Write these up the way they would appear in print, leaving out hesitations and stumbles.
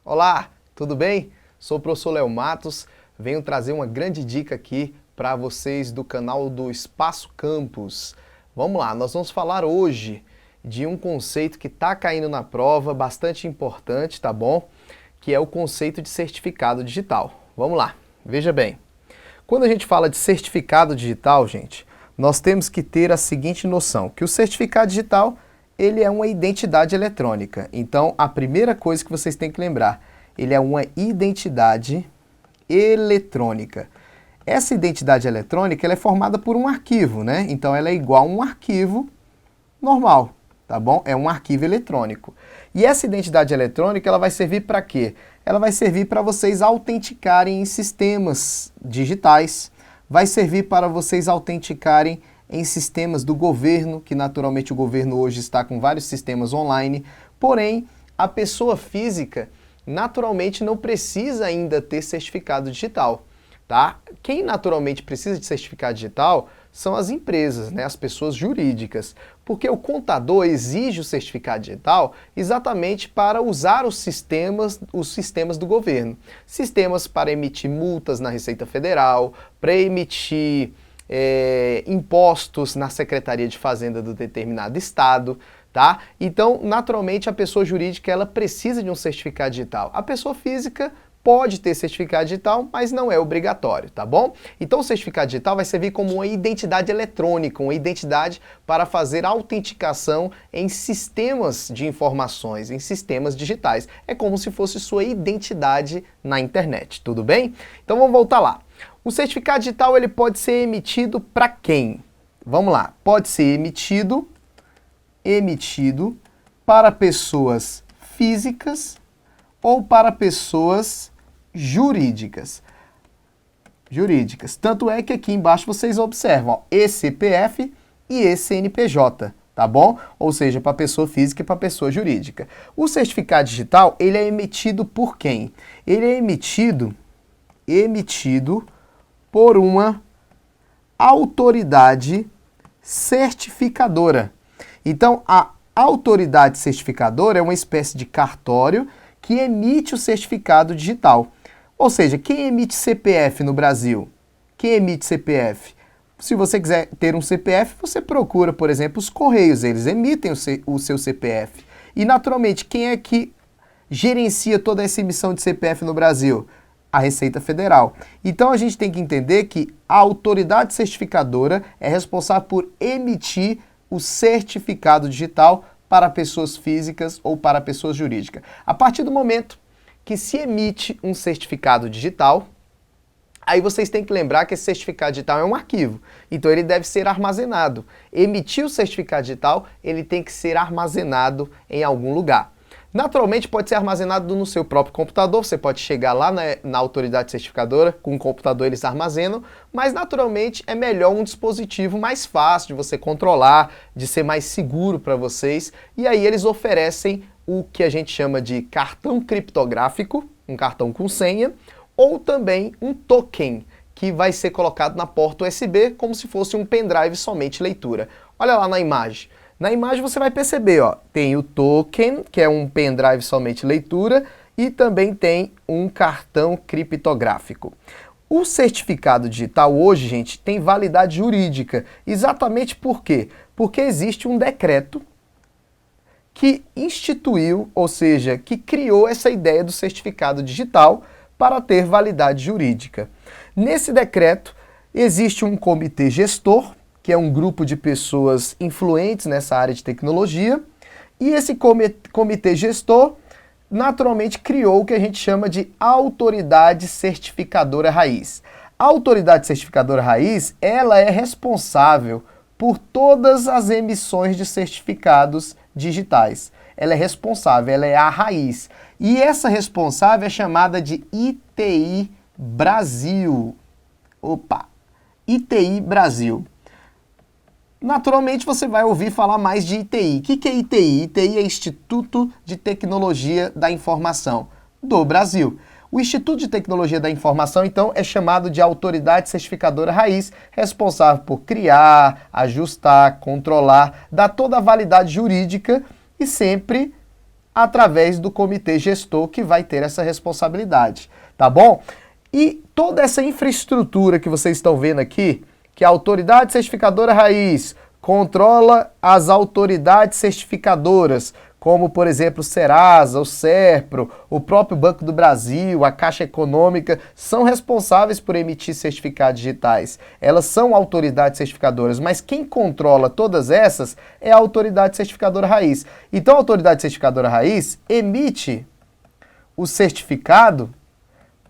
Olá, tudo bem? Sou o professor Léo Matos, venho trazer uma grande dica aqui para vocês do canal do Espaço Campus. Vamos lá, nós vamos falar hoje de um conceito que está caindo na prova, bastante importante, tá bom? Que é o conceito de certificado digital. Vamos lá, veja bem. Quando a gente fala de certificado digital, gente, nós temos que ter a seguinte noção, que o certificado digital ele é uma identidade eletrônica. Então, a primeira coisa que vocês têm que lembrar, ele é uma identidade eletrônica. Essa identidade eletrônica ela é formada por um arquivo, né? Então, ela é igual a um arquivo normal, tá bom? É um arquivo eletrônico. E essa identidade eletrônica, ela vai servir para quê? Ela vai servir para vocês autenticarem em sistemas digitais, vai servir para vocês autenticarem em sistemas do governo, que naturalmente o governo hoje está com vários sistemas online, porém, a pessoa física naturalmente não precisa ainda ter certificado digital, tá? Quem naturalmente precisa de certificado digital são as empresas, né? As pessoas jurídicas, porque o contador exige o certificado digital exatamente para usar os sistemas do governo. Sistemas para emitir multas na Receita Federal, para emitir impostos na Secretaria de Fazenda do determinado estado, tá? Então, naturalmente, a pessoa jurídica ela precisa de um certificado digital. A pessoa física pode ter certificado digital, mas não é obrigatório, tá bom? Então, o certificado digital vai servir como uma identidade eletrônica, uma identidade para fazer autenticação em sistemas de informações, em sistemas digitais. É como se fosse sua identidade na internet, tudo bem? Então, vamos voltar lá. O certificado digital ele pode ser emitido para quem? Vamos lá, pode ser emitido para pessoas físicas ou para pessoas jurídicas. Tanto é que aqui embaixo vocês observam ó, eCPF e eCNPJ, tá bom? Ou seja, para pessoa física e para pessoa jurídica. O certificado digital ele é emitido por quem? Ele é emitido por uma autoridade certificadora. Então, a autoridade certificadora é uma espécie de cartório que emite o certificado digital. Ou seja, quem emite CPF no Brasil? Quem emite CPF? Se você quiser ter um CPF, você procura, por exemplo, os Correios, eles emitem o seu CPF. E, naturalmente, quem é que gerencia toda essa emissão de CPF no Brasil? A Receita Federal. Então a gente tem que entender que a autoridade certificadora é responsável por emitir o certificado digital para pessoas físicas ou para pessoas jurídicas. A partir do momento que se emite um certificado digital, aí vocês têm que lembrar que esse certificado digital é um arquivo, então ele deve ser armazenado. Emitir o certificado digital, ele tem que ser armazenado em algum lugar. Naturalmente pode ser armazenado no seu próprio computador, você pode chegar lá na autoridade certificadora, com o computador eles armazenam, mas naturalmente é melhor um dispositivo mais fácil de você controlar, de ser mais seguro para vocês, e aí eles oferecem o que a gente chama de cartão criptográfico, um cartão com senha, ou também um token, que vai ser colocado na porta USB como se fosse um pendrive somente leitura. Olha lá na imagem. Na imagem você vai perceber, ó, tem o token, que é um pendrive somente leitura, e também tem um cartão criptográfico. O certificado digital hoje, gente, tem validade jurídica. Exatamente por quê? Porque existe um decreto que instituiu, ou seja, que criou essa ideia do certificado digital para ter validade jurídica. Nesse decreto, existe um comitê gestor, que é um grupo de pessoas influentes nessa área de tecnologia, e esse comitê gestor naturalmente criou o que a gente chama de autoridade certificadora raiz. A autoridade certificadora raiz, ela é responsável por todas as emissões de certificados digitais. Ela é responsável, ela é a raiz. E essa responsável é chamada de ITI Brasil. ITI Brasil. Naturalmente você vai ouvir falar mais de ITI. O que é ITI? ITI é Instituto de Tecnologia da Informação do Brasil. O Instituto de Tecnologia da Informação, então, é chamado de Autoridade Certificadora Raiz, responsável por criar, ajustar, controlar, dar toda a validade jurídica e sempre através do comitê gestor que vai ter essa responsabilidade, tá bom? E toda essa infraestrutura que vocês estão vendo aqui, que a autoridade certificadora raiz controla as autoridades certificadoras, como, por exemplo, o Serasa, o Serpro, o próprio Banco do Brasil, a Caixa Econômica, são responsáveis por emitir certificados digitais. Elas são autoridades certificadoras, mas quem controla todas essas é a autoridade certificadora raiz. Então, a autoridade certificadora raiz emite o certificado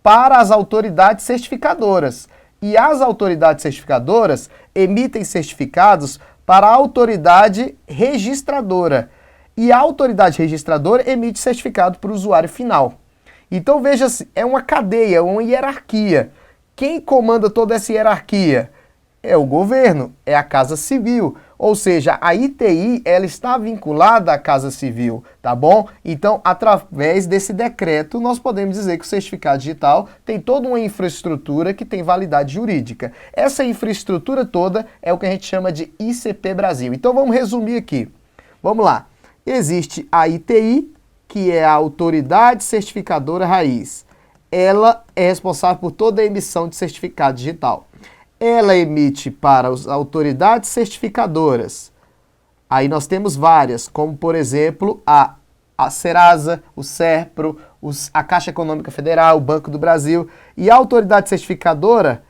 para as autoridades certificadoras. E as autoridades certificadoras emitem certificados para a autoridade registradora. E a autoridade registradora emite certificado para o usuário final. Então veja-se, é uma cadeia, uma hierarquia. Quem comanda toda essa hierarquia? É o governo, é a Casa Civil. Ou seja, a ITI ela está vinculada à Casa Civil, tá bom? Então, através desse decreto, nós podemos dizer que o certificado digital tem toda uma infraestrutura que tem validade jurídica. Essa infraestrutura toda é o que a gente chama de ICP Brasil. Então, vamos resumir aqui. Vamos lá. Existe a ITI, que é a Autoridade Certificadora Raiz. Ela é responsável por toda a emissão de certificado digital. Ela emite para as autoridades certificadoras. Aí nós temos várias, como por exemplo a Serasa, o Serpro, a Caixa Econômica Federal, o Banco do Brasil. E a autoridade certificadora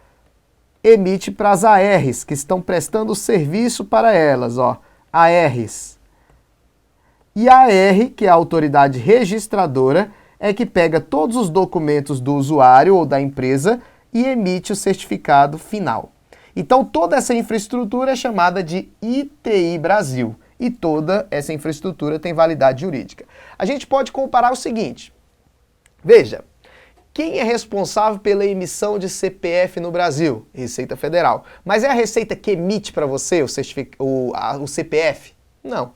emite para as ARs, que estão prestando serviço para elas, ó, ARs. E a AR, que é a autoridade registradora, é que pega todos os documentos do usuário ou da empresa e emite o certificado final. Então, toda essa infraestrutura é chamada de ITI Brasil. E toda essa infraestrutura tem validade jurídica. A gente pode comparar o seguinte. Veja, quem é responsável pela emissão de CPF no Brasil? Receita Federal. Mas é a Receita que emite para você o CPF? Não.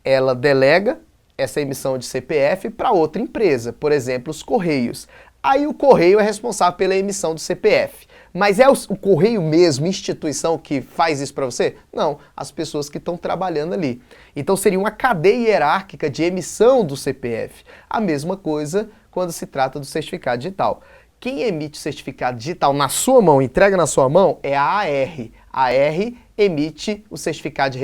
Ela delega essa emissão de CPF para outra empresa, por exemplo, os Correios. Aí o Correio é responsável pela emissão do CPF. Mas é o Correio mesmo, instituição, que faz isso para você? Não, as pessoas que estão trabalhando ali. Então seria uma cadeia hierárquica de emissão do CPF. A mesma coisa quando se trata do certificado digital. Quem emite o certificado digital na sua mão, entrega na sua mão, é a AR. A AR emite o certificado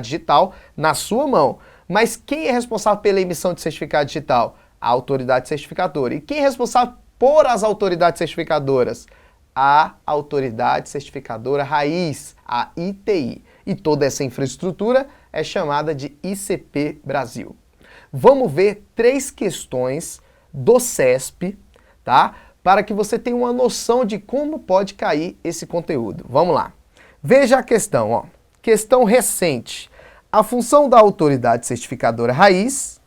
digital na sua mão. Mas quem é responsável pela emissão de certificado digital? A autoridade certificadora. E quem é responsável por as autoridades certificadoras? A autoridade certificadora raiz, a ITI. E toda essa infraestrutura é chamada de ICP Brasil. Vamos ver 3 questões do CESP, tá? Para que você tenha uma noção de como pode cair esse conteúdo. Vamos lá. Veja a questão, ó. Questão recente. A função da autoridade certificadora raiz,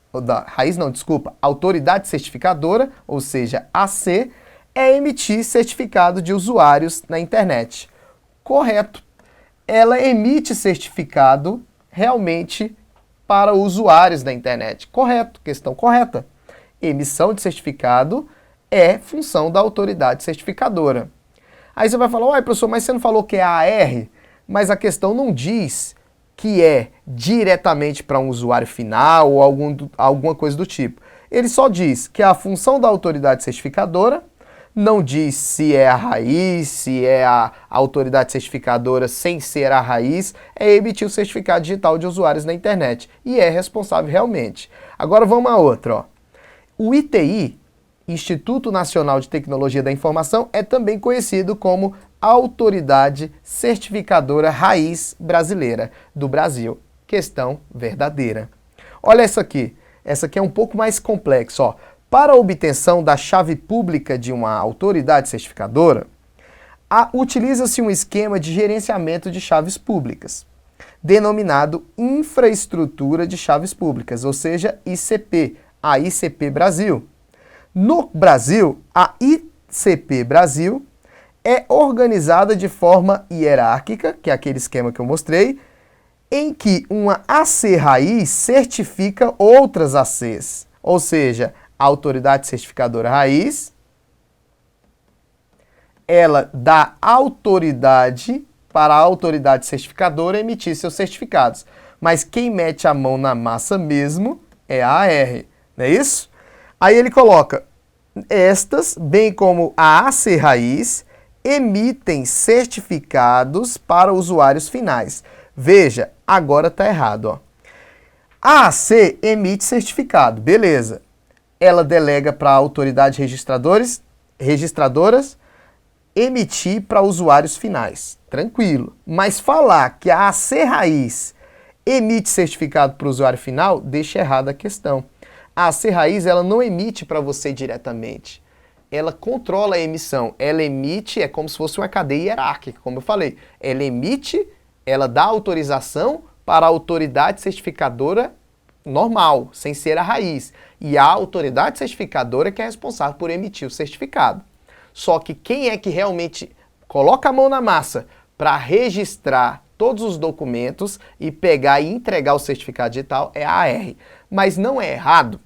autoridade certificadora, ou seja, AC, é emitir certificado de usuários na internet. Correto. Ela emite certificado realmente para usuários da internet. Correto. Questão correta. Emissão de certificado é função da autoridade certificadora. Aí você vai falar, uai, professor, mas você não falou que é a AR? Mas a questão não diz que é diretamente para um usuário final ou alguma coisa do tipo. Ele só diz que é a função da autoridade certificadora, não diz se é a raiz, se é a autoridade certificadora sem ser a raiz, é emitir o certificado digital de usuários na internet. E é responsável realmente. Agora vamos a outra, ó. O ITI, Instituto Nacional de Tecnologia da Informação, é também conhecido como Autoridade Certificadora Raiz Brasileira do Brasil. Questão verdadeira. Olha essa aqui. Essa aqui é um pouco mais complexa, ó. Para a obtenção da chave pública de uma autoridade certificadora, utiliza-se um esquema de gerenciamento de chaves públicas, denominado Infraestrutura de Chaves Públicas, ou seja, ICP, a ICP Brasil. No Brasil, a ICP Brasil é organizada de forma hierárquica, que é aquele esquema que eu mostrei, em que uma AC raiz certifica outras ACs, ou seja, a autoridade certificadora raiz, ela dá autoridade para a autoridade certificadora emitir seus certificados. Mas quem mete a mão na massa mesmo É a AR, não é isso? Aí ele coloca, estas, bem como a AC Raiz, emitem certificados para usuários finais. Veja, agora está errado, ó. A AC emite certificado, beleza. Ela delega para autoridades registradoras emitir para usuários finais. Tranquilo. Mas falar que a AC Raiz emite certificado para o usuário final, deixa errada a questão. A AC Raiz ela não emite para você diretamente. Ela controla a emissão. Ela emite, é como se fosse uma cadeia hierárquica, como eu falei. Ela emite, ela dá autorização para a autoridade certificadora normal, sem ser a raiz. E a autoridade certificadora que é responsável por emitir o certificado. Só que quem é que realmente coloca a mão na massa para registrar todos os documentos e pegar e entregar o certificado digital é a AR. Mas não é errado,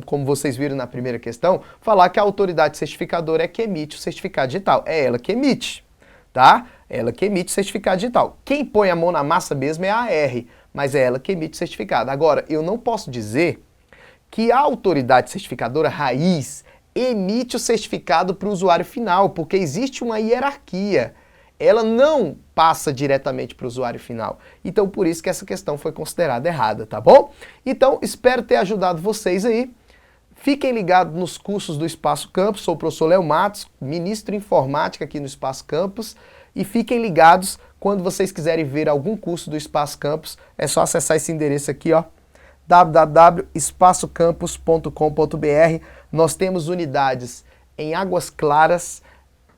como vocês viram na primeira questão, falar que a autoridade certificadora é que emite o certificado digital. É ela que emite, tá? Ela que emite o certificado digital. Quem põe a mão na massa mesmo é a AR, mas é ela que emite o certificado. Agora, eu não posso dizer que a autoridade certificadora raiz emite o certificado para o usuário final, porque existe uma hierarquia. Ela não passa diretamente para o usuário final. Então, por isso que essa questão foi considerada errada, tá bom? Então, espero ter ajudado vocês aí. Fiquem ligados nos cursos do Espaço Campus. Sou o professor Léo Matos, ministro em informática aqui no Espaço Campus. E fiquem ligados quando vocês quiserem ver algum curso do Espaço Campus. É só acessar esse endereço aqui, ó, www.espaçocampus.com.br. Nós temos unidades em Águas Claras,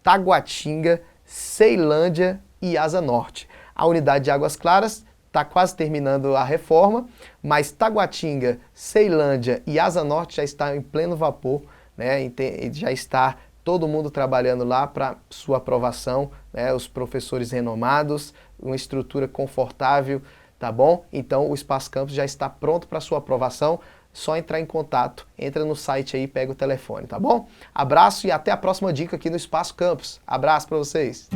Taguatinga, Ceilândia e Asa Norte. A unidade de Águas Claras está quase terminando a reforma, mas Taguatinga, Ceilândia e Asa Norte já está em pleno vapor, né? Já está todo mundo trabalhando lá para sua aprovação, né? Os professores renomados, uma estrutura confortável, tá bom? Então o Espaço Campus já está pronto para sua aprovação. Só entrar em contato, entra no site aí, pega o telefone, tá bom? Abraço e até a próxima dica aqui no Espaço Campus. Abraço para vocês!